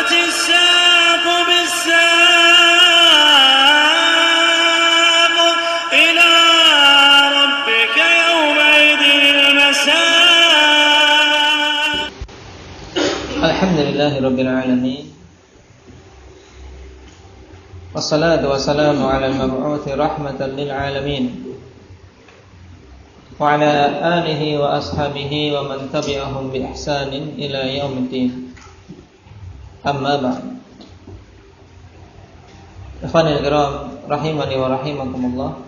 والتفت الساق بالساق إلى ربك يومئذ المساق. الحمد لله رب العالمين والصلاة والسلام على المبعوث رحمة للعالمين وعلى آله وأصحابه ومن تبعهم بإحسان إلى يوم الدين. أما بعد. Ikhwanil kiram rahimani wa rahimakumullah.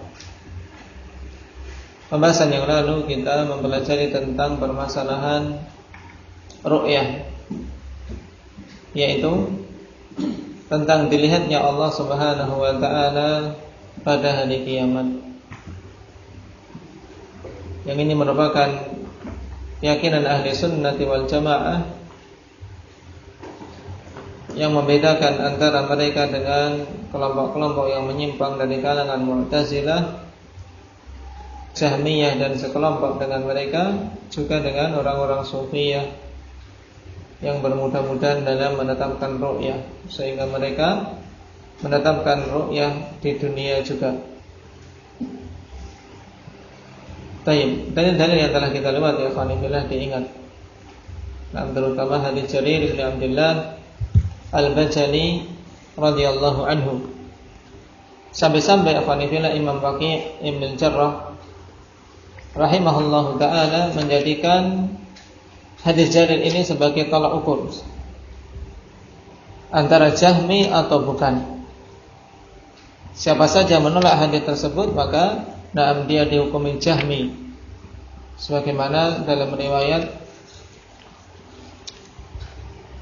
Pembahasan yang lalu kita mempelajari tentang permasalahan ru'yah, yaitu tentang dilihatnya Allah Subhanahu wa taala pada hari kiamat. Yang ini merupakan keyakinan ahli sunnati wal jamaah yang membedakan antara mereka dengan kelompok-kelompok yang menyimpang dari kalangan Mu'tazilah, Jahmiyah dan sekelompok dengan mereka, juga dengan orang-orang Sufiyah yang bermudah-mudahan dalam menetapkan ru'yah, sehingga mereka menetapkan ru'yah di dunia juga. Baik, dalil-dalil yang telah kita lewat ya Alhamdulillah diingat. Nah, terutama hadis Jarir bin Abdullah Al-Bajali radhiyallahu anhu. Sampai-sampai Alhamdulillah Imam Waqi' Ibn Jarrah rahimahullahu taala menjadikan hadis Jarir ini sebagai tolak ukur antara Jahmi atau bukan. Siapa saja menolak hadis tersebut maka dia dihukumi Jahmi, sebagaimana dalam riwayat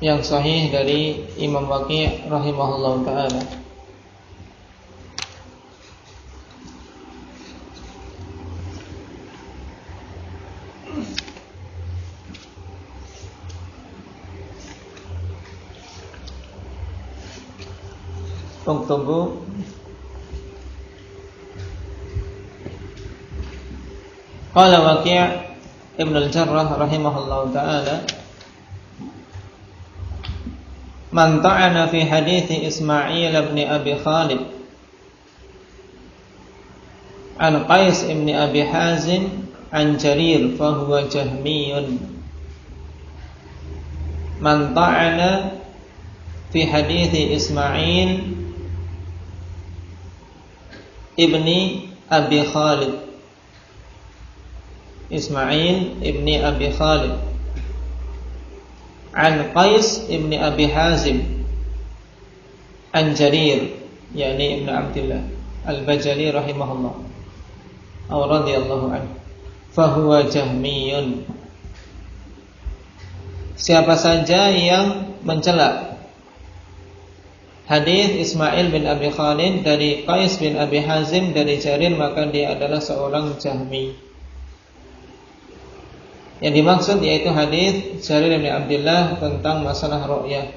yang sahih dari Imam Waqi' rahimahullahu taala. Uktubu qala Waqi' Ibn al-Jarrah rahimahullahu ta'ala, man ta'ana fi hadithi Ismail ibn Abi Khalid an Qais ibn Abi Hazim an Jarir fahuwa Jahmiyun. Man ta'ana fi hadithi Ismail ibni Abi Khalid, Ismail ibni Abi Khalid an Qais ibni Abi Hazim an Jarir, yakni Ibn Abdullah Al-Bajali rahimahullah atau radhiyallahu anhu, fahuwa Jahmiyun. Siapa saja yang mencela hadis Ismail bin Abi Khalid dari Qais bin Abi Hazim dari Jarir, maka dia adalah seorang Jahmi. Yang dimaksud yaitu hadis Jarir bin Abdullah tentang masalah ru'yah.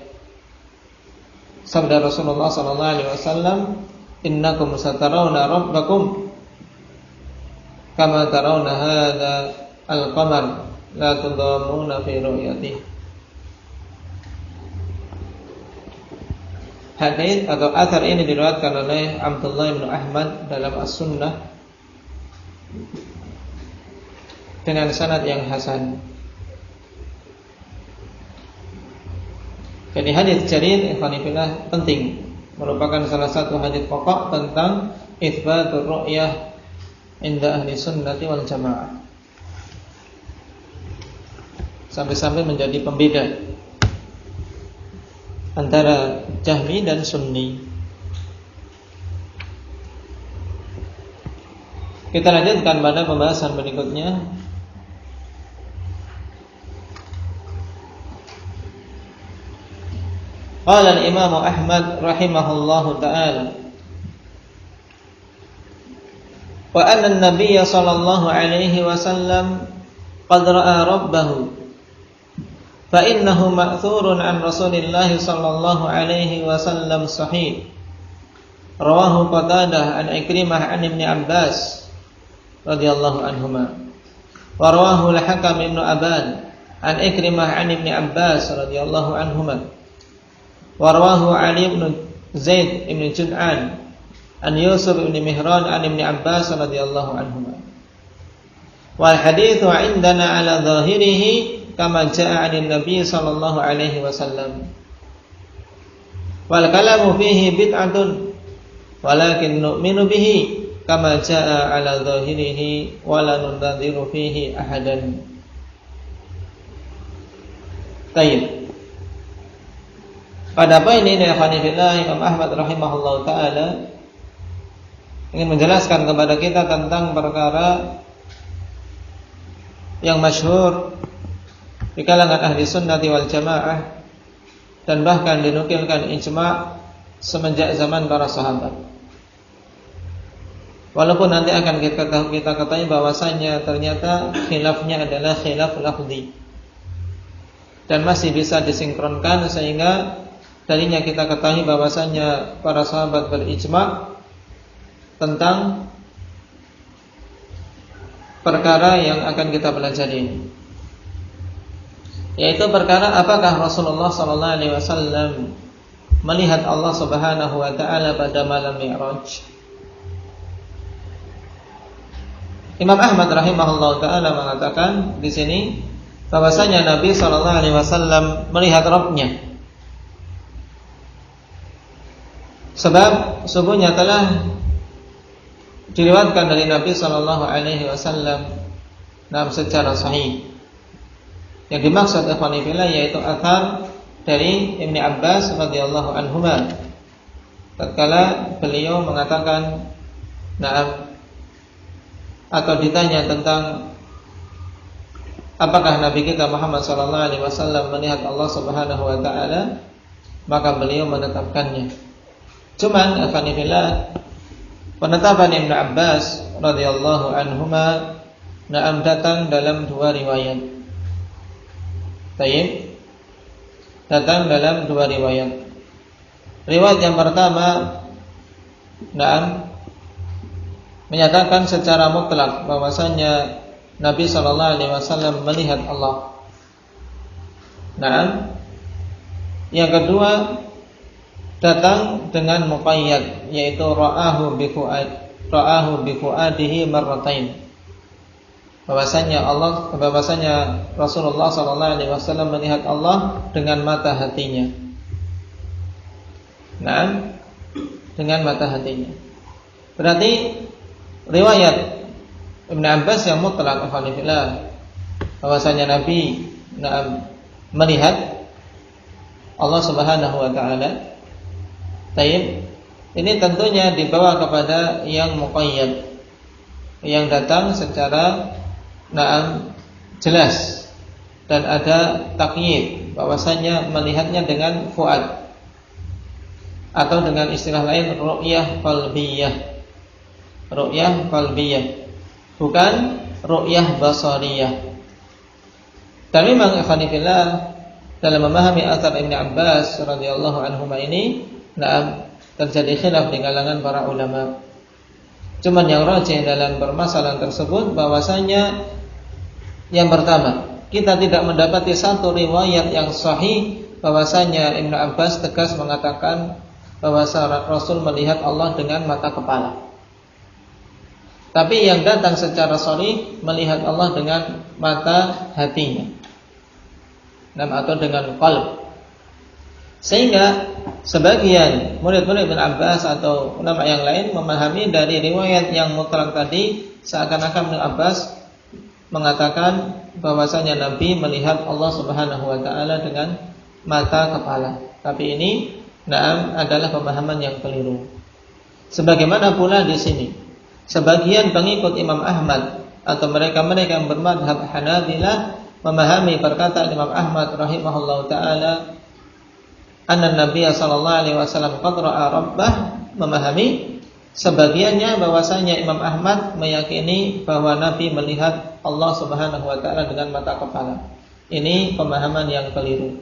Sabda Rasulullah sallallahu alaihi wasallam, "Innakum satarawna rabbakum kama tarawna hadza al-qamar la tudamuna fi ru'yatihi." Hadis atau athar ini diriwayatkan oleh Abdullah bin Ahmad dalam As-Sunnah dengan sanad yang hasan. Jadi hadis Jarir ikhwanillah penting, merupakan salah satu hadis pokok tentang itsbatur ru'yah inda ahli sunnati wal jamaah. Sampai-sampai menjadi pembeda antara Jahmi dan Sunni. Kita lanjutkan pada pembahasan berikutnya. Qala al-Imam Ahmad rahimahullahu ta'ala, wa anna an-nabiy sallallahu alaihi wasallam qad ra'a rabbahu fa innahu ma'thurun an Rasulillah sallallahu alaihi wasallam sahih. Rawahu Qatadah an Ikrimah an Ibn Abbas radhiyallahu anhuma. Wa rawahu al-Hakam ibn Aban an Ikrimah an Ibn Abbas radhiyallahu anhuma. wa rawahu Ali bin Zaid bin Jud'an an Yusuf bin Mihran an Ibn Abbas radhiyallahu anhuma. Wal haditsu 'indana 'ala dhahirihi kama jaa'a 'an Nabi sallallahu alaihi wasallam. Wal kalamu fihi bid'atun walakin nu'minu bihi kama jaa'a 'ala dhahirihi wa la nunadhiru fihi ahadan. Baik. Pada poin ini Imam Ahmad rahimahullahu taala ingin menjelaskan kepada kita tentang perkara yang masyhur di kalangan ahli sunnati wal jamaah dan bahkan dinukilkan ijma' semenjak zaman para sahabat. Walaupun nanti akan kita ketahui bahwasanya ternyata khilafnya adalah khilaf lafzi dan masih bisa disinkronkan, sehingga darinya kita ketahui bahwasanya para sahabat berijma' tentang perkara yang akan kita pelajari, yaitu perkara apakah Rasulullah SAW melihat Allah Subhanahu wa taala pada malam Mi'raj. Imam Ahmad rahimahullah taala mengatakan di sini bahwasanya Nabi SAW melihat Rabb-Nya, sebab sungguhnya telah diriwayatkan dari Nabi SAW secara sahih. Yang dimaksud ikhwanifillah yaitu athar dari Ibn Abbas radhiyallahu anhuma, tatkala beliau mengatakan atau ditanya tentang apakah Nabi kita Muhammad SAW melihat Allah Subhanahu wa taala, maka beliau menetapkannya. Cuman afanillah, penetapan Ibn Abbas radhiyallahu anhuma datang dalam dua riwayat. Datang dalam dua riwayat. Riwayat yang pertama menyatakan secara mutlak bahwasanya Nabi SAW melihat Allah. Yang kedua datang dengan muqayyad, yaitu ra'ahu bi fuadihi marratain. Bahwasanya Rasulullah SAW melihat Allah dengan mata hatinya. Dengan mata hatinya. Berarti riwayat Ibn Abbas yang mutlak bahwasanya Nabi melihat Allah Subhanahu wa taala. Ini tentunya dibawa kepada yang muqayyad, yang datang secara jelas dan ada takyid bahwasanya melihatnya dengan fuad, atau dengan istilah lain ru'yah qalbiyah. Ru'yah qalbiyah, bukan ru'yah basariyah. Dan memang ikhwanifillah, dalam memahami athar Ibn Abbas radhiyallahu anhuma ini terjadi khilaf di kalangan para ulama. Cuman yang rajih dalam permasalahan tersebut bahwasanya yang pertama, kita tidak mendapati satu riwayat yang sahih bahwasanya Ibn Abbas tegas mengatakan bahwa Rasul melihat Allah dengan mata kepala. Tapi yang datang secara sahih melihat Allah dengan mata hatinya, atau dengan qalb. Sehingga sebagian murid-murid Ibn Abbas atau ulama yang lain memahami dari riwayat yang mutlak tadi seakan-akan Ibn Abbas mengatakan bahwasanya Nabi melihat Allah Subhanahu wa taala dengan mata kepala. Tapi ini adalah pemahaman yang keliru. Sebagaimana pula di sini sebagian pengikut Imam Ahmad atau mereka-mereka yang bermadhab Hanabilah memahami perkataan Imam Ahmad rahimahullahu taala anna Nabi sallallahu alaihi wasallam qad ra'a rabbah, memahami sebagiannya bahwasanya Imam Ahmad meyakini bahwa Nabi melihat Allah Subhanahu wa taala dengan mata kepala. Ini pemahaman yang keliru.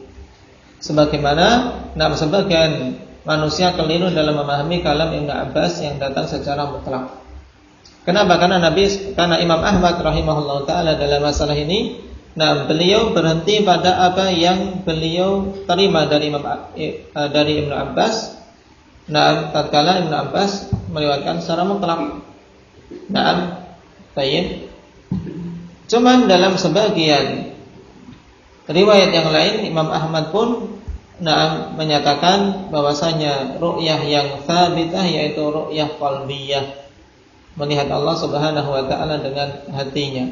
Sebagaimana sebagian manusia keliru dalam memahami kalam Ibn Abbas yang datang secara mutlak. Kenapa? Karena Imam Ahmad rahimahullah taala dalam masalah ini beliau berhenti pada apa yang beliau terima dari Ibnu Abbas. Tatkala Ibnu Abbas meriwayatkan secara mutlak. Baik. Cuman dalam sebagian riwayat yang lain Imam Ahmad pun menyatakan bahwasanya ru'yah yang tsabitah yaitu ru'yah qalbiyah, melihat Allah Subhanahu wa taala dengan hatinya,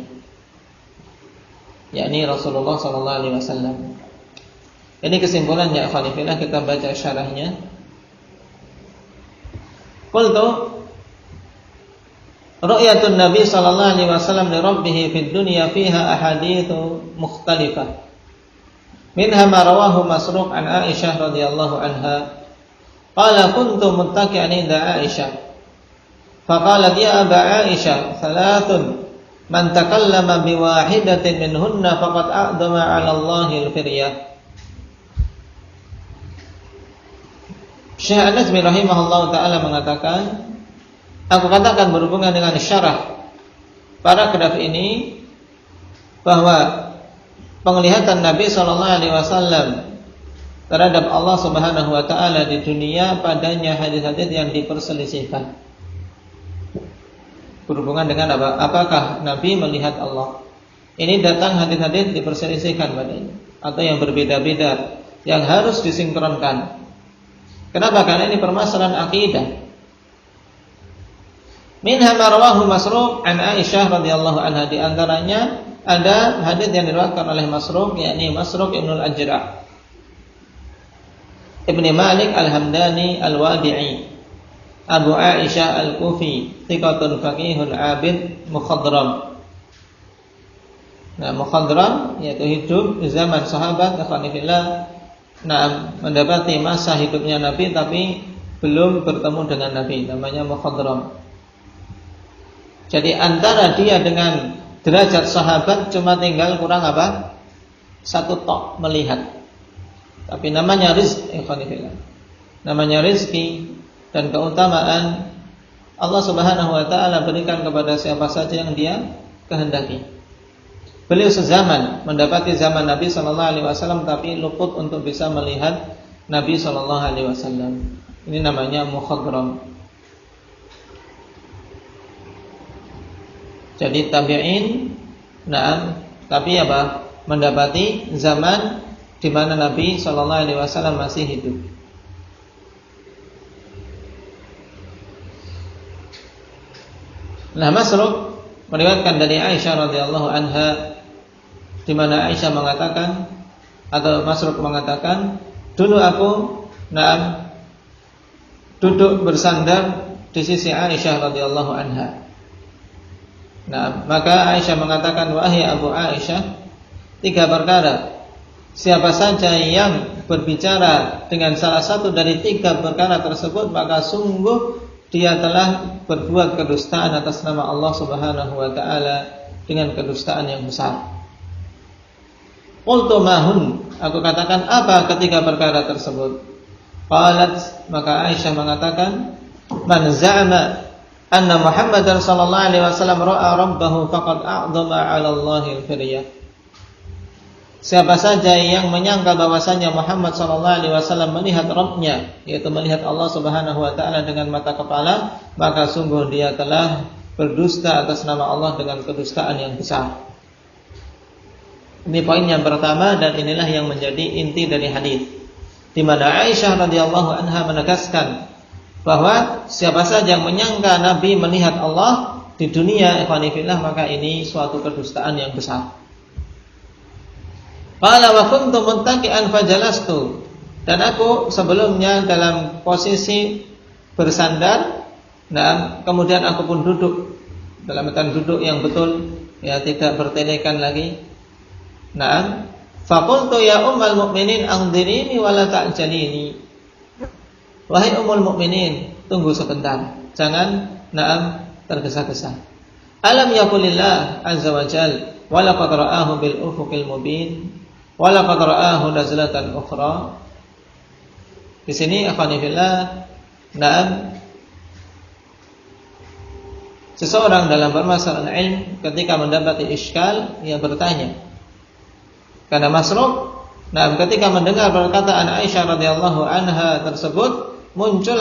yakni Rasulullah sallallahu alaihi wasallam. Ini kesimpulannya, ikhwan fillah, kita baca syarahnya. Qultu ru'yatun Nabi sallallahu alaihi wasallam li rabbih fid dunya fiha ahaditsu mukhtalifah. Minha ma rawahu Masruq an Aisyah radhiyallahu anha. Qala kuntu muttaqi'an inda Aisyah. Faqalat ya Aba Aisyah, thalathun man takallama biwahidatin minhunna faqad a'dama 'ala Allahi al-firyah. Syekh An-Nazmi rahimahullahu taala mengatakan, aku katakan berhubungan dengan syarah paragraf ini bahwa penglihatan Nabi sallallahu alaihi wasallam terhadap Allah Subhanahu wa taala di dunia padanya hadis-hadis yang diperselisihkan. Berhubungan dengan apa? Apakah Nabi melihat Allah? Ini datang hadis-hadis diperselisihkan padanya atau yang berbeda-beda yang harus disinkronkan. Kenapa? Karena ini permasalahan akidah. Minha ma rawahu Masruq an Aisyah radhiyallahu anha, di antaranya ada hadis yang diriwayatkan oleh Masruq, yakni Masruq Ibnu Al-Ajra' Ibnu Malik Al-Hamdani Al-Wadi'i Abu Aisyah Al-Kufi, thiqatun faqihun abid mukhadram. Mukhadram yaitu hidup di zaman sahabat, ikhwanillah, mendapati masa hidupnya Nabi tapi belum bertemu dengan Nabi, namanya mukhadram. Jadi antara dia dengan derajat sahabat cuma tinggal kurang apa? Satu tok melihat. Tapi namanya rizki, namanya rizki dan keutamaan Allah Subhanahu wa taala berikan kepada siapa saja yang dia kehendaki. Beliau sezaman mendapati zaman Nabi sallallahu alaihi wasallam tapi luput untuk bisa melihat Nabi sallallahu alaihi wasallam. Ini namanya mukhadram. Jadi tabi'in, tapi apa? Mendapati zaman di mana Nabi sallallahu alaihi wasallam masih hidup. Masruq meriwayatkan dari Aisyah radhiyallahu anha, di mana Aisyah mengatakan atau Masruq mengatakan, dulu aku duduk bersandar di sisi Aisyah radhiyallahu anha. Maka Aisyah mengatakan, wahai Abu Aisyah, 3 perkara. Siapa saja yang berbicara dengan salah satu dari 3 perkara tersebut, maka sungguh dia telah berbuat kedustaan atas nama Allah Subhanahu wa taala dengan kedustaan yang besar. Qultu mahun, aku katakan apa ketiga perkara tersebut? Qalat, maka Aisyah mengatakan, man za'ama anna Muhammadan sallallahu alaihi wasallam ra'a rabbahu faqad a'dhama 'ala Allahi al-firyah. Siapa saja yang menyangka bahwasanya Muhammad sallallahu alaihi wasallam melihat Rabb-nya, yaitu melihat Allah Subhanahu wa taala dengan mata kepala, maka sungguh dia telah berdusta atas nama Allah dengan kedustaan yang besar. Ini poin yang pertama dan inilah yang menjadi inti dari hadis, di mana Aisyah radhiyallahu anha menegaskan bahwa siapa saja yang menyangka Nabi melihat Allah di dunia, ikhwani fillah, maka ini suatu kedustaan yang besar. Qala wa kuntu muttaqi'an fajalastu, dan aku sebelumnya dalam posisi bersandar, kemudian aku pun duduk dalam keadaan duduk yang betul, ya, tidak bertelekan lagi. Faqultu ya ummul mukminin anzirini wa la ta'jalini. Wahai ummul mukminin, tunggu sebentar, jangan tergesa-gesa. Alam yaqulillah azza wa jalla wa laqad ra'ahu bil ufuqil mubin wa laqad ra'ahu nazlatan ukhra. Di sini akhwani fillah, seseorang dalam permasalahan ilmu ketika mendapati iskal, ia bertanya, Karena Masruq ketika mendengar perkataan Aisyah radhiyallahu anha tersebut, muncul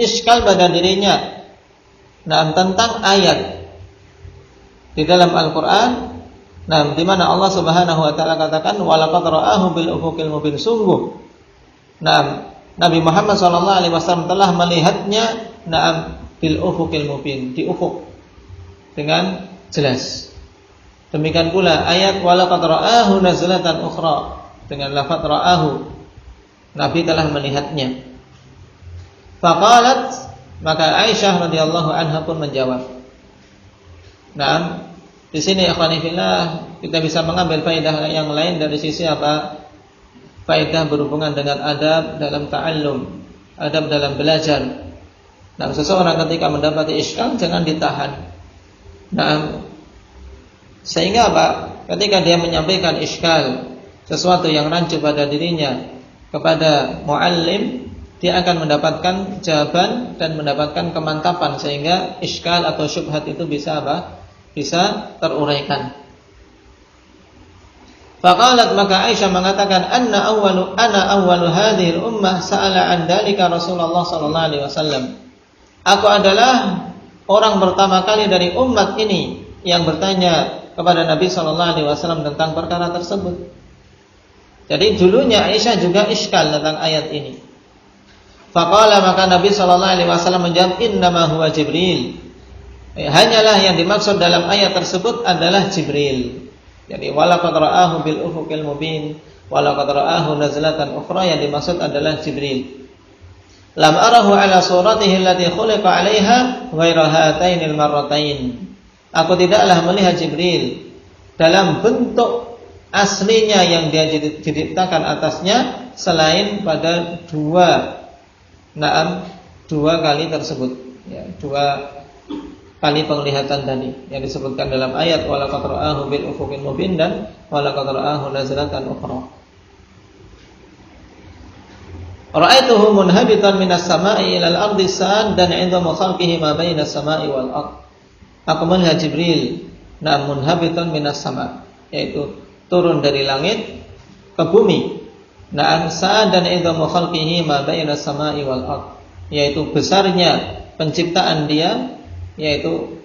iskal pada dirinya tentang ayat di dalam Al-Qur'an di mana Allah Subhanahu wa taala katakan walaqad ra'ahu bil ufuqil mubin, sungguh Nabi Muhammad sallallahu alaihi wasallam telah melihatnya bil ufuqil mubin, di ufuk dengan jelas. Demikian pula ayat walaqad ra'ahu nazlatan ukhra, dengan lafaz ra'ahu, Nabi telah melihatnya. Faqalat, maka Aisyah radhiyallahu anha pun menjawab. Di sini ikhwani fillah kita bisa mengambil faedah yang lain dari sisi faedah berhubungan dengan adab dalam ta'allum, adab dalam belajar. Seseorang ketika mendapati iskal jangan ditahan. Sehingga ketika dia menyampaikan iskal, sesuatu yang rancu pada dirinya kepada muallim, dia akan mendapatkan jawaban dan mendapatkan kemantapan sehingga iskal atau syubhat itu bisa bisa teruraikan. Faqalat, maka Aisyah mengatakan ana awwalu hadhil ummah sa'ala an dalika Rasulullah sallallahu alaihi wasallam. Aku adalah orang pertama kali dari umat ini yang bertanya kepada Nabi sallallahu alaihi wasallam tentang perkara tersebut. Jadi dulunya Aisyah juga iskal tentang ayat ini. Faqala, maka Nabi sallallahu alaihi wasallam menjawab, innama huwa Jibril. Hanyalah yang dimaksud dalam ayat tersebut adalah Jibril. Jadi walaqad ra'ahu bil ufuqil mubin, walaqad ra'ahu nazlatan ukhra, yang dimaksud adalah Jibril. Lam arahu ala suratihi allati khuliqa 'alaiha ghaira hatainil marratain. Aku tidaklah melihat Jibril dalam bentuk aslinya yang dia diciptakan atasnya selain pada dua kali tersebut, dua kali penglihatan tadi yang disebutkan dalam ayat walaqad ra'ahu bil ufuqil mubin dan walaqad ra'ahu nazlatan ukhra. Ra'aituhu munhabitan minas sama'i ilal ardi sa'dan 'inda khalqihi ma bainas sama'i wal ard. Aku melihat Jibril munhabitan minas sama', yaitu turun dari langit ke bumi. Sa'dan 'inda khalqihi ma bainas sama'i wal ard, yaitu besarnya penciptaan dia, yaitu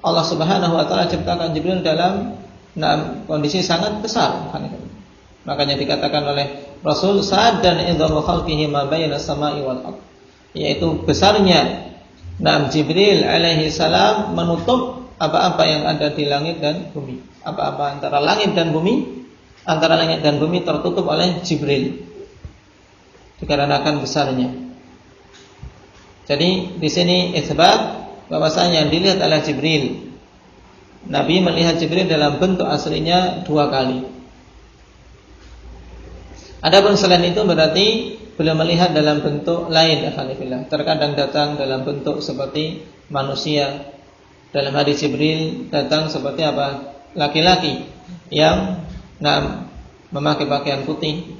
Allah Subhanahu wa taala ciptakan Jibril dalam kondisi sangat besar. Makanya dikatakan oleh Rasul sa'dan 'inda khalqihi ma bainas sama'i wal ard, yaitu besarnya Jibril alaihi salam menutup apa-apa yang ada di langit dan bumi. Apa-apa antara langit dan bumi tertutup oleh Jibril dikarenakan besarnya. Jadi di sini isbat bahwasanya yang dilihat adalah Jibril. Nabi melihat Jibril dalam bentuk aslinya dua kali. Adapun selain itu berarti beliau melihat dalam bentuk lain, alhamdulillah. Terkadang datang dalam bentuk seperti manusia. Dalam hadis Jibril datang seperti laki-laki yang memakai pakaian putih,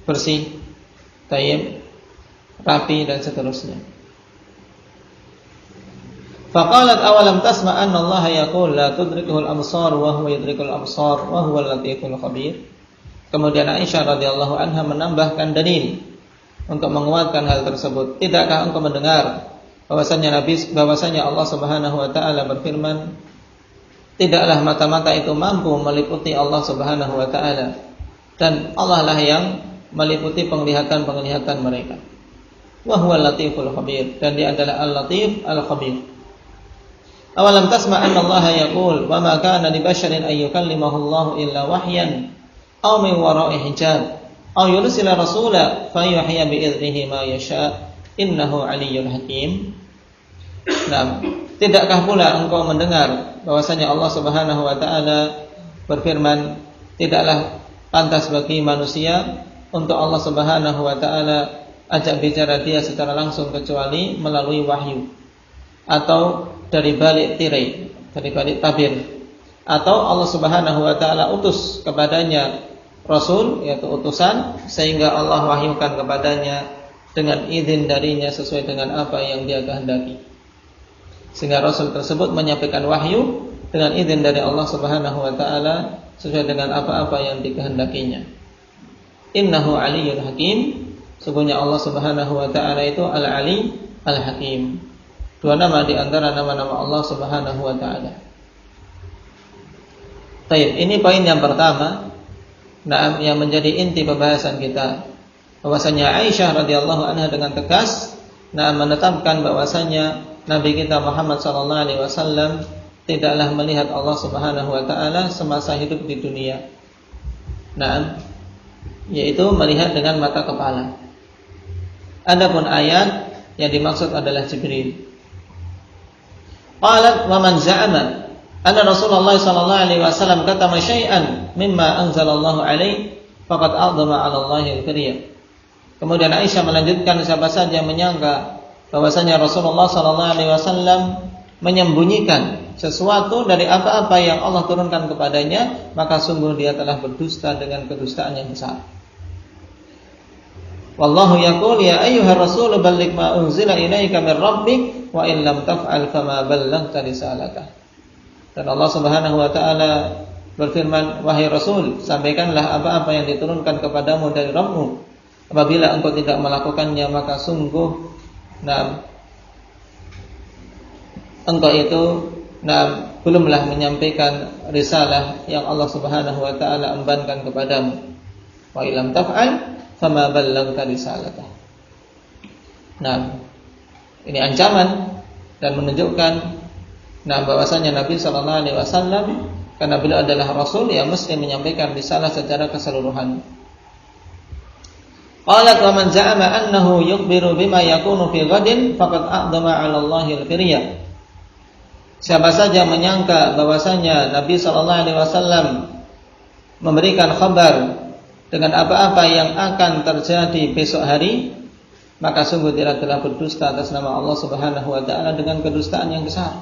bersih, tayyib, rapi dan seterusnya. Faqalat awalam tasma' anna Allah yaqul la tudrikuhul absar wa huwa yudrikul absar wa huwal latiful khabir. Kemudian Aisyah radhiyallahu anha menambahkan dalil untuk menguatkan hal tersebut. Tidakkah engkau mendengar bahwasanya Allah Subhanahu wa taala berfirman, tidaklah mata-mata itu mampu meliputi Allah Subhanahu wa taala, dan Allah lah yang meliputi penglihatan mereka. Wa huwal latiful khabir, dan dia adalah al-latif al-khabir. Awalam tasma' anna Allah yaqul wa ma kana li basharin ay yukallimahu Allah illa wahyan aw min wara'i hijab aw yursila rasula fayuhyi bi idnihi ma yasha innahu aliyyun hakim. Tidakkah pula engkau mendengar bahwasanya Allah Subhanahu wa taala berfirman, tidaklah pantas bagi manusia untuk Allah Subhanahu wa taala ajak bicara dia secara langsung kecuali melalui wahyu, atau dari balik tirai, dari balik tabir, atau Allah Subhanahu wa taala utus kepadanya rasul, yaitu utusan, sehingga Allah wahyukan kepadanya dengan izin darinya sesuai dengan apa yang dia kehendaki. Sehingga rasul tersebut menyampaikan wahyu dengan izin dari Allah Subhanahu wa taala sesuai dengan apa-apa yang dikehendakinya. Innahu Aliyyun Hakim. Sesungguhnya Allah Subhanahu wa taala itu Al-Ali Al-Hakim. Dua nama di antara nama-nama Allah Subhanahu wa taala. Baik, ini poin yang pertama. Nah, yang menjadi inti pembahasan kita, bahwasanya Aisyah radhiyallahu anha dengan tegas menetapkan bahwasanya Nabi kita Muhammad sallallahu alaihi wasallam tidaklah melihat Allah Subhanahu wa taala semasa hidup di dunia. Nah, yaitu melihat dengan mata kepala. Adapun ayat yang dimaksud adalah Jibril. Qalat wa man za'ama anna Rasulullah sallallahu alaihi wasallam katama syai'an mimma anzalallahu alaihi faqad a'dhama 'ala Allahi al-firya. Kemudian Aisyah melanjutkan, siapa saja menyangka bahwasanya Rasulullah sallallahu alaihi wasallam menyembunyikan sesuatu dari apa-apa yang Allah turunkan kepadanya, maka sungguh dia telah berdusta dengan kedustaan yang besar. Wallahu yaqul ya ayyuhar rasul balligh ma unzila ilaika min rabbik wa in lam taf'al fama ballaghta risalatah. Dan Allah Subhanahu wa taala berfirman, wahai Rasul, sampaikanlah apa-apa yang diturunkan kepadamu dari Rabbmu. Apabila engkau tidak melakukannya, maka sungguh engkau itu belumlah menyampaikan risalah yang Allah Subhanahu wa taala embankan kepadamu. Wa illam taf'al fama ballaghta risalatah. Ini ancaman dan menunjukkan bahwasanya Nabi sallallahu alaihi wasallam, karena beliau adalah rasul, yang mesti menyampaikan risalah secara keseluruhan. Qalat wa man za'ama annahu yukhbiru bima yakunu fi ghadin faqad a'dama 'ala Allahi al-firya. Siapa saja menyangka bahwasanya Nabi sallallahu alaihi wasallam memberikan kabar dengan apa-apa yang akan terjadi besok hari, maka sungguh dia telah berdusta atas nama Allah Subhanahu wa taala dengan kedustaan yang besar.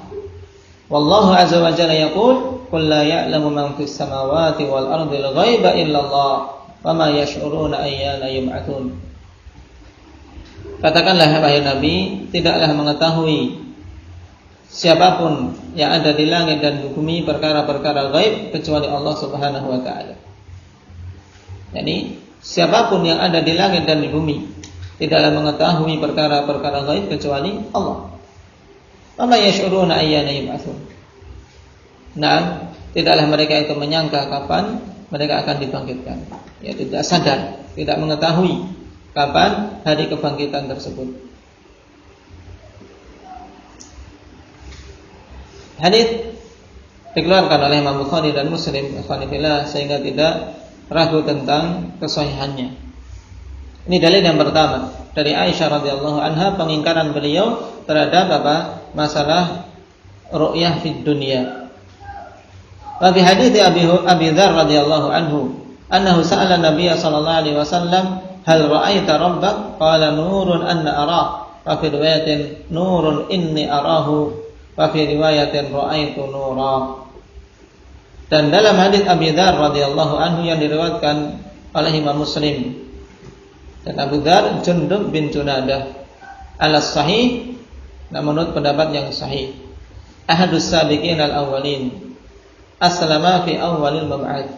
Wallahu azza wa jalla yaqul qul la ya'lamu man fis samawati wal ardi al-ghaiba illa Allah wa ma yash'uruna ayyana yub'atsun. Katakanlah wahai Nabi, tidaklah mengetahui siapapun yang ada di langit dan di bumi perkara-perkara gaib kecuali Allah Subhanahu wa taala. Jadi siapapun yang ada di langit dan di bumi tidaklah mengetahui perkara-perkara gaib kecuali Allah. Wa yash'uruna ayyana yub'atsun. Tidaklah mereka itu menyangka kapan mereka akan dibangkitkan. Ya, tidak sadar, tidak mengetahui kapan hari kebangkitan tersebut. Hadits dikeluarkan oleh Imam Bukhari dan Muslim sehingga tidak ragu tentang kesahihannya. Ini dalil yang pertama dari Aisyah radhiyallahu anha, pengingkaran beliau terhadap masalah ru'yah fid dunya. Wa fi hadits Abi Dzar radhiyallahu anhu annahu sa'ala Nabiy sallallahu alaihi wasallam hal ra'aita rabbak qala nurun anna arah wa fi riwayatin nurun inni arahu wa fi riwayatin ra'aitu nura. Dan dalam hadis Abi Dzar radhiyallahu anhu yang diriwayatkan oleh Imam Muslim, dan Abu Dzar Jundub bin Junadah al-sahih, menurut pendapat yang sahih, ahadus sabiqin al-awwalin aslama fi awwalil mab'ats.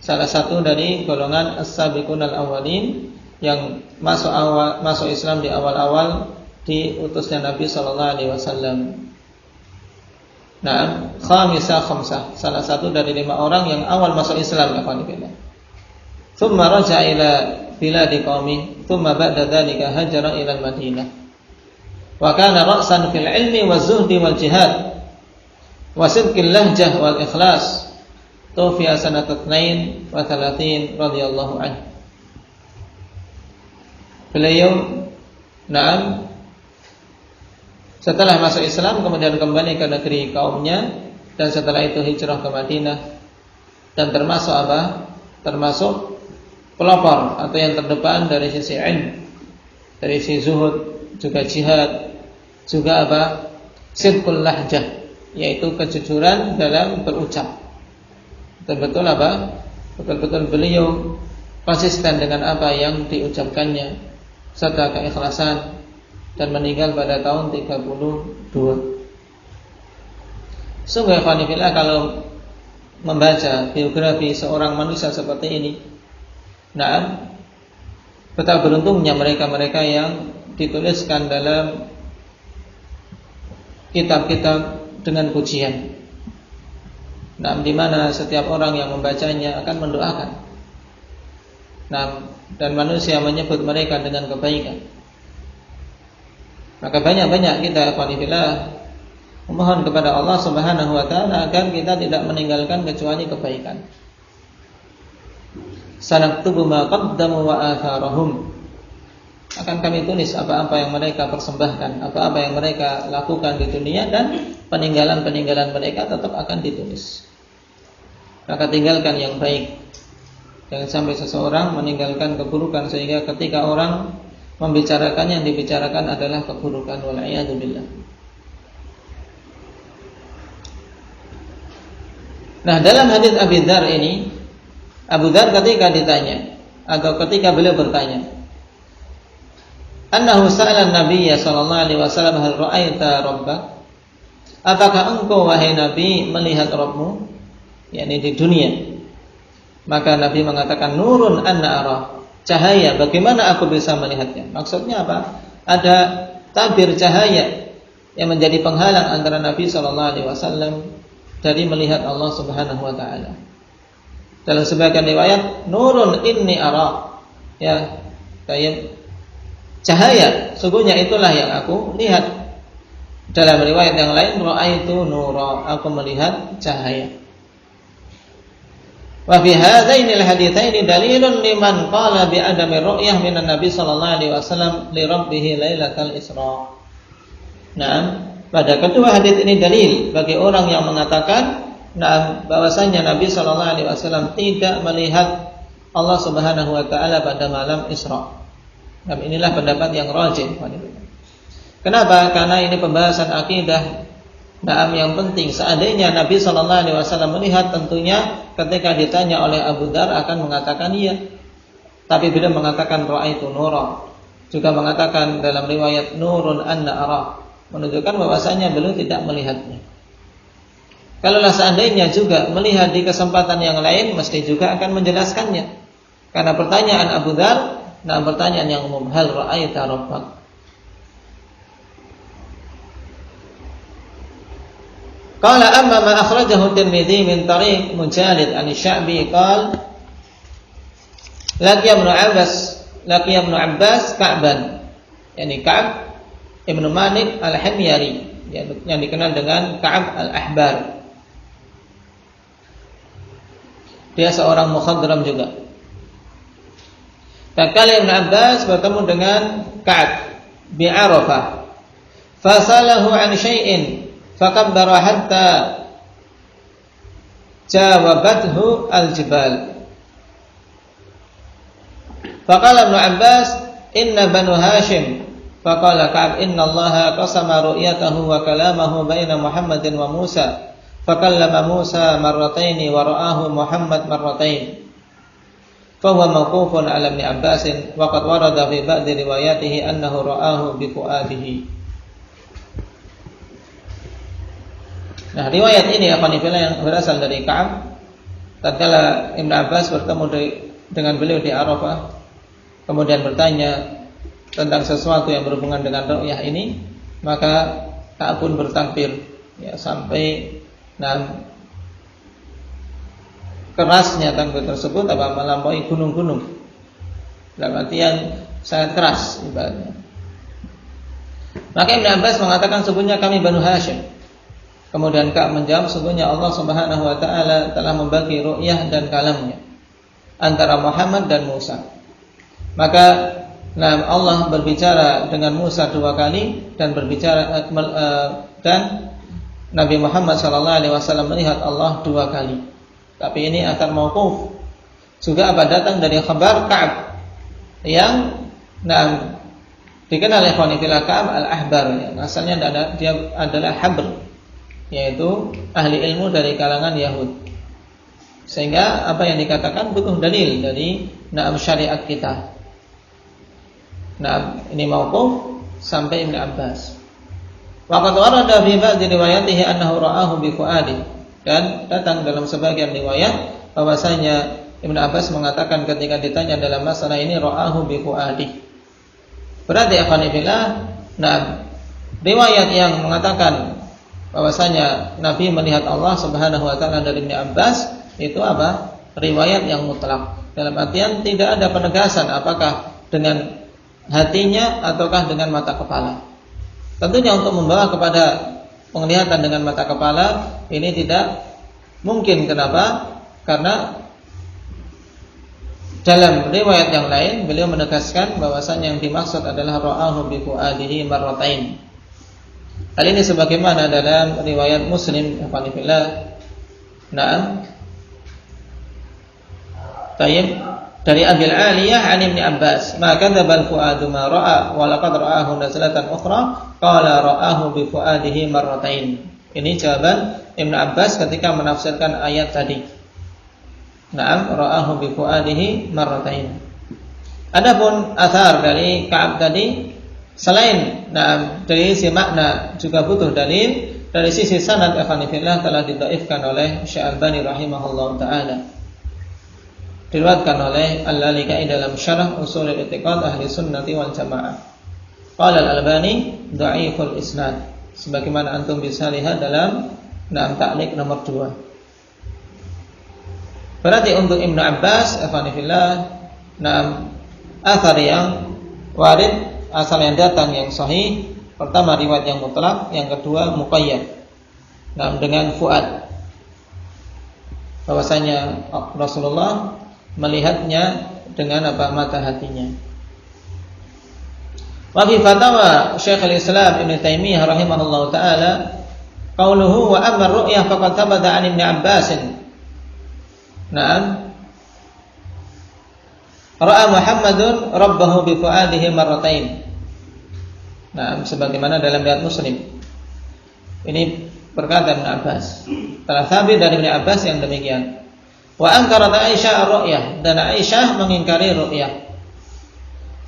Salah satu dari golongan as-sabiqun al-awwalin yang masuk Islam di awal-awal diutusnya Nabi sallallahu alaihi wasallam. Khamsah, salah satu dari 5 orang yang awal masuk Islam. Thumma raja'a ila biladi qaumi, thumma ba'da dzalika hajara ila al-Madinah. Wa kana ra'san fil ilmi waz-zuhdi wal jihad wa sidqil lahjah wal ikhlas. Tufiya sanata 32 radhiyallahu anhu. Beliau setelah masuk Islam kemudian kembali ke negeri kaumnya, dan setelah itu hijrah ke Madinah, dan termasuk termasuk pelopor atau yang terdepan dari sisi ilmu, dari sisi zuhud, juga jihad, juga sidqul lahjah, yaitu kejujuran dalam berucap. Betul-betul beliau konsisten dengan apa yang diucapkannya serta keikhlasan, dan meninggal pada tahun 32. Sungguh ikhwanifillah, kalau membaca biografi seorang manusia seperti ini, nah, betapa beruntungnya mereka-mereka yang dituliskan dalam kitab-kitab dengan pujian. Nah, di mana setiap orang yang membacanya akan mendoakan. Nah, dan manusia menyebut mereka dengan kebaikan. Maka banyak-banyak kita ikhwanillah memohon kepada Allah Subhanahu wa taala agar kita tidak meninggalkan kecuali kebaikan. Sanaktubu ma qaddamu wa atharahum. Akan kami tulis apa-apa yang mereka persembahkan, apa-apa yang mereka lakukan di dunia, dan peninggalan-peninggalan mereka tetap akan ditulis. Maka tinggalkan yang baik. Jangan sampai seseorang meninggalkan keburukan sehingga ketika orang membicarakannya, yang dibicarakan adalah keburukan. Wal'iyadzubillah. Nah, dalam hadis Abu Dzar ini, Abu Dzar ketika ditanya atau ketika beliau bertanya, annahu sa'ala an-nabiy sallallahu alaihi wasallam, hal ra'aita rabbak? Apakah engkau wahai Nabi melihat Rabbmu? Yakni di dunia. Maka Nabi mengatakan, nurun anna arah, cahaya, bagaimana aku bisa melihatnya? Maksudnya apa? Ada tabir cahaya yang menjadi penghalang antara Nabi sallallahu alaihi wasallam dari melihat Allah Subhanahu wa taala. Dalam sebagian riwayat, nurun inni ara, ya, kayak cahaya, sungguhnya itulah yang aku lihat. Dalam riwayat yang lain, ra'aitu nura, aku melihat cahaya. Wa fi hadainil haditsaini dalilun liman qala bi adami ru'yah minan nabi sallallahu alaihi wasallam li rabbih lailatal isra. Nah, pada kedua hadis ini dalil bagi orang yang mengatakan bahwasanya Nabi sallallahu alaihi wasallam tidak melihat Allah Subhanahu wa taala pada malam Isra. Nah, inilah pendapat yang rajih. Kenapa? Karena ini pembahasan akidah. Nah, yang penting, seandainya Nabi sallallahu alaihi wasallam melihat, tentunya ketika ditanya oleh Abu Dzar akan mengatakan iya. Tapi beliau mengatakan ra'aitu nura. Juga mengatakan dalam riwayat nurun anna ara, menunjukkan bahwasanya beliau tidak melihatnya. Kalaulah seandainya juga melihat di kesempatan yang lain, mesti juga akan menjelaskannya. Karena pertanyaan Abu Dzar, nah, pertanyaan yang umum, hal ra'aita rabbak? Qala amma ma akhrajahu Tirmidzi min tariq Mujalid an Sya'bi qala laqiya Ibnu Abbas Ka'ban, yakni Ka'ab Ibnu Malik Al-Himyari, yang dikenal dengan Ka'ab Al-Ahbar. Dia seorang mukhadram juga. Tatkala Ibnu Abbas bertemu dengan Ka'ab bi Arafah, fasalahu an syai'in fakabbara hatta jawabathu al-jibal. Faqala Ibnu Abbas, inna Banu Hashim. Faqala Ka'ab, inna Allaha qasama ru'yatahu wa kalamahu baina Muhammadin wa Musa. Fakallama Musa marrataini wa ra'ahu Muhammad marratain. Fahuwa mawqufun 'ala Ibn Abbas wa qad warada fi ba'di riwayatihi annahu ra'ahu bi fu'adihi. Nah, riwayat ini yang berasal dari Ka'ab. Tatkala Ibn Abbas bertemu dengan beliau di Arafah, kemudian bertanya tentang sesuatu yang berhubungan dengan ru'yah ini, maka Ka'ab pun bertakbir, ya, sampai kerasnya takbir tersebut melampaui gunung-gunung. Dalam artian sangat keras ibaratnya. Maka Ibn Abbas mengatakan, sungguhnya kami Banu Hashim. Kemudian Ka'ab menjawab, sungguhnya Allah Subhanahu wa taala telah membagi ru'yah dan kalamnya antara Muhammad dan Musa. Maka Allah berbicara dengan Musa 2 kali dan berbicara dan Nabi Muhammad sallallahu alaihi wasallam melihat Allah 2 kali. Tapi ini akan mauquf. Juga datang dari khabar Ka'ab yang dikenal oleh Ka'ab Al-Ahbar, ya. Asalnya dia adalah habr, yaitu ahli ilmu dari kalangan Yahud. Sehingga apa yang dikatakan butuh dalil dari syariat kita. Ini mauquf sampai Ibn Abbas. Wa qad warada fi ba'd riwayatihi annahu ra'ahu bi fuadi. Dan datang dalam sebagian riwayat bahwasanya Ibnu Abbas mengatakan ketika ditanya dalam masalah ini ra'ahu bi fuadi. Berarti akhwanillah, nah riwayat yang mengatakan bahwasanya Nabi melihat Allah Subhanahu wa taala dari Ibnu Abbas itu apa? Riwayat yang mutlak. Dalam artian tidak ada penegasan apakah dengan hatinya ataukah dengan mata kepala. Tentunya untuk membawa kepada penglihatan dengan mata kepala ini tidak mungkin. Kenapa? Karena dalam riwayat yang lain beliau menegaskan bahwasanya yang dimaksud adalah ra'ahu bi fuadihi marratain. Hal ini sebagaimana dalam riwayat Muslim, alhamdulillah. Naam. Tayyib dari Abil Aliyah an Ibnu Abbas, "Ma kadzabal fuadu ma ra'a wa laqad ra'ahu nazlatan ukhra, qala ra'ahu bi fuadihi marratain." Ini jawaban Ibnu Abbas ketika menafsirkan ayat tadi. Naam, ra'ahu bi fuadihi marratain. Adapun athar dari Ka'ab tadi selain dari sisi makna juga butuh dalil. Dari sisi sanad afanifillah telah didhaifkan oleh Syekh Albani rahimahullah taala. Diriwayatkan oleh Al-Lalikai dalam Syarah Ushul I'tiqad Ahli Sunnati wal Jamaah. Qala Al-Albani dhaiful isnad, sebagaimana antum bisa lihat dalam ta'liq nomor 2. Berarti untuk Ibnu Abbas afanifillah, athar yang warid, asal yang datang yang sahih, pertama riwayat yang mutlak, yang kedua muqayyad. Dengan fuad, bahwasanya Rasulullah melihatnya dengan mata hatinya. Wa fi fatawa Syekhul Islam Ibnu Taimiyah rahimahullahu taala qauluhu wa amma ru'yah faqad thabata 'an Ibnu Abbas. Naam. Ra'a Muhammadun rabbahu bi fuadihi marratain. Naam, sebagaimana dalam riwayat Muslim. Ini perkataan Ibnu Abbas. Telah sabit dari Ibnu Abbas yang demikian. Wa angkarat Aisyah ar-ru'yah, dan Aisyah mengingkari ru'yah.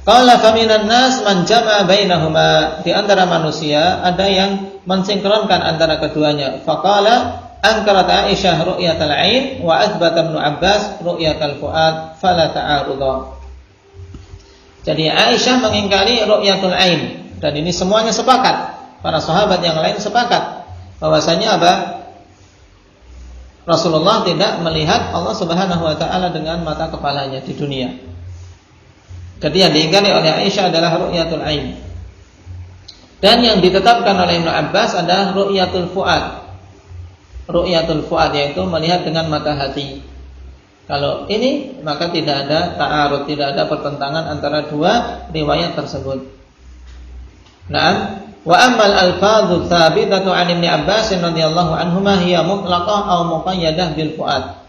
Qala faminan nas man jama'a bainahuma, di antara manusia ada yang mensinkronkan antara keduanya. Faqala angkarat Aisyah ru'yatal 'ain wa athbata Ibnu Abbas ru'yatal fuad fala ta'arudha. Jadi Aisyah mengingkari ru'yatul 'ain, dan ini semuanya sepakat. Para sahabat yang lain sepakat bahwasanya Rasulullah tidak melihat Allah Subhanahu wa taala dengan mata kepalanya di dunia. Jadi yang diingkari oleh Aisyah adalah ru'yatul 'ain. Dan yang ditetapkan oleh Ibnu Abbas adalah ru'yatul fuad. Ru'yatul fuad yaitu melihat dengan mata hati. Kalau ini maka tidak ada ta'arud, tidak ada pertentangan antara dua riwayat tersebut. Naam. Wa ammal alfadhu tsabitatu 'an Ibnu Abbas radhiyallahu anhuma hiya mutlaqah aw muqayyadah bil fuad.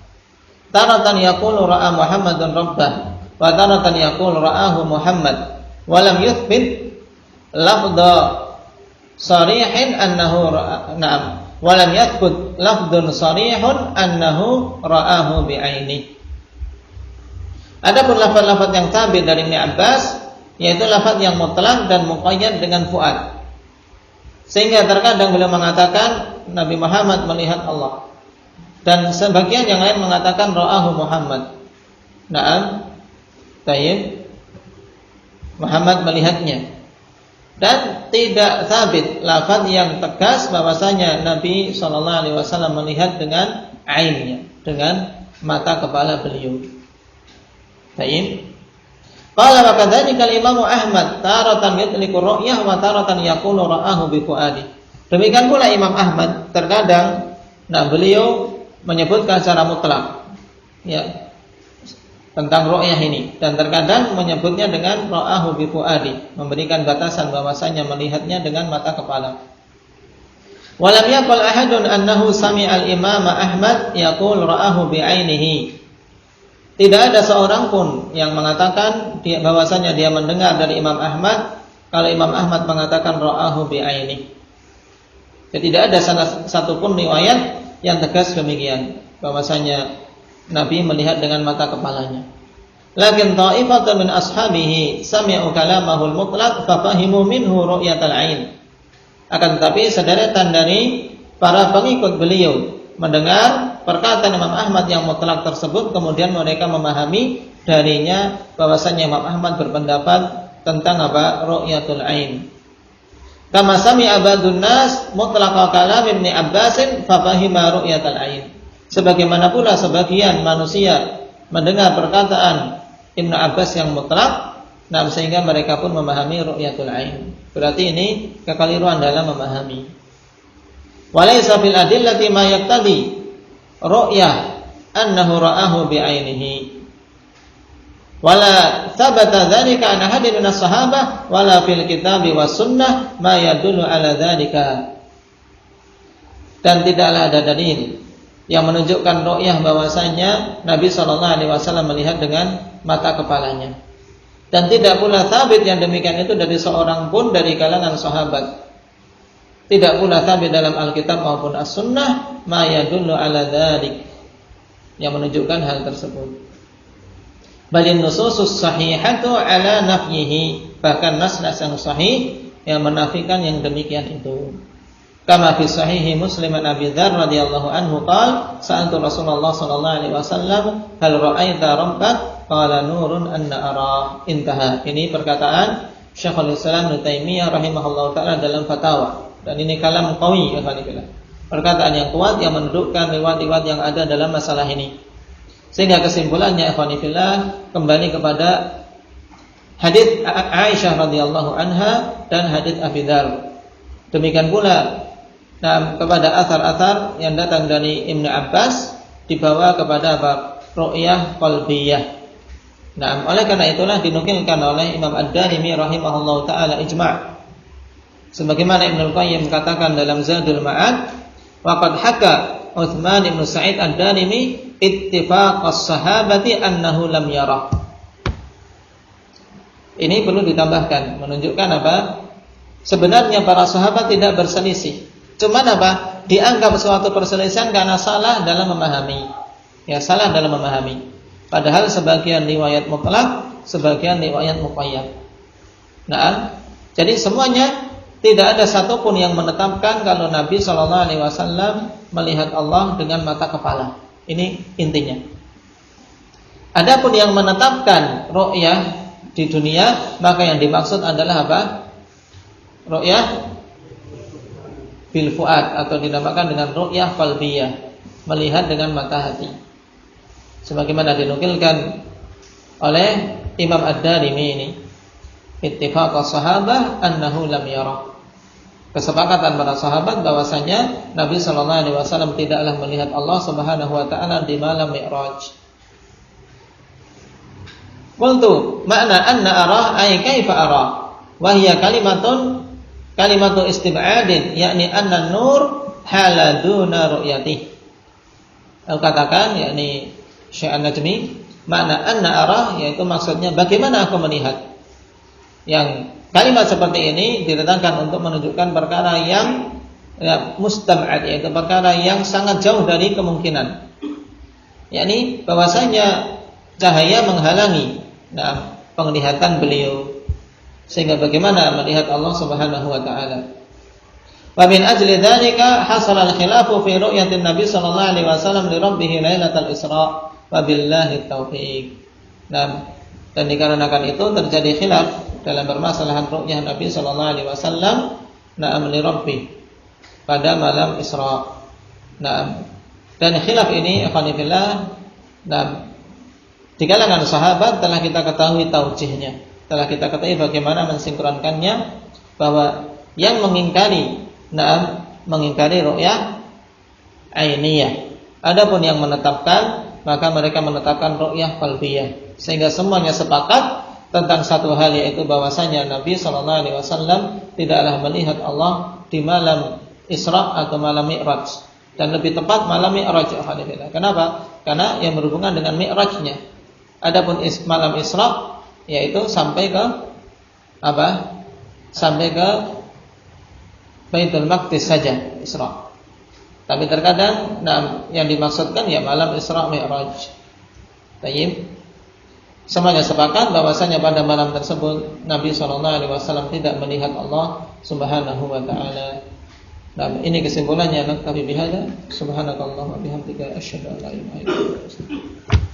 Taratan yaqulu ra'a Muhammadun rabbah wa taratan yaqulu ra'ahu Muhammad wa lam yuthbit lafdha sarihin annahu na'am wa lam yathbut lafdhun sarihun annahu ra'ahu bi'aini. Adapun lafaz-lafaz yang tsabit dari Ibnu Abbas yaitu lafaz yang mutlak dan muqayyad dengan fuad. Sehingga terkadang beliau mengatakan Nabi Muhammad melihat Allah, dan sebagian yang lain mengatakan ra'ahu Muhammad. Naam, tayyib, Muhammad melihatnya. Dan tidak sabit lafaz yang tegas bahwasanya Nabi SAW melihat dengan ainnya, dengan mata kepala beliau. Tayyib. Qala wa kadzalika al-Imam Ahmad taratan yutliqu ru'yah wa taratan yaqulu ra'ahu bi fuadi. Demikian pula Imam Ahmad terkadang beliau menyebutkan secara mutlak ya tentang ru'yah ini, dan terkadang menyebutnya dengan ra'ahu bi fuadi, memberikan batasan bahwasanya melihatnya dengan mata kepala. Wa lam yaqul ahadun annahu sami'al Imam Ahmad yaqul ra'ahu bi 'ainihi. Tidak ada seorang pun yang mengatakan bahwasanya dia mendengar dari Imam Ahmad kalau Imam Ahmad mengatakan ra'ahu bi'aini. Jadi tidak ada satu pun riwayat yang tegas demikian bahwasanya Nabi melihat dengan mata kepalanya. Lakin ta'ifatun min ashabihi sami'u kalamahul mutlaq fa fahimu minhu ru'yatal 'ain. Akan tetapi sederetan dari para pengikut beliau mendengar perkataan Imam Ahmad yang mutlak tersebut, kemudian mereka memahami darinya bahwasanya Imam Ahmad berpendapat tentang apa? Ru'yatul ain. Kama sami'a ba'dun nas mutlaqa kalam Ibnu Abbasin fa fahima ru'yatul ain. Sebagaimana pula sebagian manusia mendengar perkataan Ibnu Abbas yang mutlak, nah sehingga mereka pun memahami ru'yatul ain. Berarti ini kekeliruan dalam memahami. Walaysa fil adillati ma yaqtadi ru'yah annahu ra'ahu bi'ainihi. Wala thabata dzalika an ahadin minas sahabah wala fil kitabi was sunnah ma yadullu ala dzalika. Dan tidaklah ada dalil yang menunjukkan ru'yah bahwasanya Nabi sallallahu alaihi wasallam melihat dengan mata kepalanya. Dan tidak pula sabit yang demikian itu dari seorang pun dari kalangan sahabat. Tidak pula sabit dalam Alkitab maupun As-Sunnah ma yadullu ala dzalik, yang menunjukkan hal tersebut. Balin nususus sahihatu ala nafyihi, bahkan nas-nas yang sahih yang menafikan yang demikian itu. Kama fi sahihi Muslim an Abi Dzar radhiyallahu anhu qala sa'altu Rasulullah sallallahu alaihi wasallam hal ra'aita rabbak qala nurun anna ara. Intaha. Ini perkataan Syekhul Islam Ibnu Taimiyah rahimahullahu taala dalam fatwa, dan ini kalam qawi ya khalifillah. Perkataan yang kuat yang menunjukkan riwayat-riwayat yang ada dalam masalah ini. Sehingga kesimpulannya ikhwanifillah kembali kepada hadits Aisyah radhiyallahu anha dan hadits Abi Dzar. Demikian pula kepada athar-athar yang datang dari Ibnu Abbas dibawa kepada bab ru'yah qalbiyah. Nah, oleh karena itulah dinukilkan oleh Imam Ad-Darimi rahimahullahu taala ijma'. Sebagaimana Ibnu Qayyim katakan dalam Zadul Ma'ad, waqad haka Utsman bin Sa'id Ad-Darimi ittifaqas sahabati annahu lam yara. Ini perlu ditambahkan, menunjukkan apa? Sebenarnya para sahabat tidak berselisih. Cuman apa? Dianggap suatu perselisihan karena salah dalam memahami. Ya, salah dalam memahami. Padahal sebagian riwayat mutlak, sebagian riwayat muqayyad. Nah, jadi semuanya tidak ada satupun yang menetapkan kalau Nabi sallallahu alaihi wasallam melihat Allah dengan mata kepala. Ini intinya. Adapun yang menetapkan ru'yah di dunia, maka yang dimaksud adalah apa? Ru'yah bil fuad, atau dinamakan dengan ru'yah qalbiyah, melihat dengan mata hati. Sebagaimana dinukilkan oleh Imam Ad-Darimi ini, ittifaqas sahabah annahu lam yara. Kesepakatan para sahabat bahwasanya Nabi sallallahu alaihi wasallam tidaklah melihat Allah Subhanahu wa taala di malam Mi'raj. Qultu makna anna arah ay kaifa arah wa hiya kalimatu istib'adin, yakni anna nur hala duna ru'yati. Aku katakan yakni Syekh An-Najmi, makna anna arah yaitu maksudnya bagaimana aku melihat. Yang kalimat seperti ini diletakkan untuk menunjukkan perkara yang mustab'ad, yaitu perkara yang sangat jauh dari kemungkinan. Yakni bahwasanya cahaya menghalangi penglihatan beliau, sehingga bagaimana melihat Allah Subhanahu wa taala. Wa min ajli dzalika hasala al-khilafu fi ru'yatin Nabi sallallahu alaihi wasallam li rabbih lailatal Isra wa billahi taufiq. Dan dikarenakan itu terjadi khilaf dalam permasalahan ru'yah Nabi sallallahu alaihi wasallam li rabbih pada malam Isra. Dan khilaf ini ikhwanillah di kalangan sahabat telah kita ketahui taujihnya, telah kita ketahui bagaimana mensinkronkannya, bahwa yang mengingkari ru'yah ainiyah. Adapun yang menetapkan, maka mereka menetapkan ru'yah qalbiyah, sehingga semuanya sepakat tentang satu hal, yaitu bahwasanya Nabi sallallahu alaihi wasallam tidaklah melihat Allah di malam Isra atau malam Mi'raj, dan lebih tepat malam Mi'raj. Kenapa? Karena yang berhubungan dengan Mi'rajnya. Adapun malam Isra yaitu sampai ke apa? Sampai ke Baitul Maqdis saja Isra. Tapi terkadang yang dimaksudkan ya malam Isra Mi'raj. Baik. Semuanya sepakat bahwasanya pada malam tersebut Nabi sallallahu alaihi wasallam tidak melihat Allah Subhanahu wa ta'ala. Nah, ini kesimpulannya. Naktafi bihadza. Subhanakallahumma wa bihamdika asyhadu an la ilaha illa anta astaghfiruka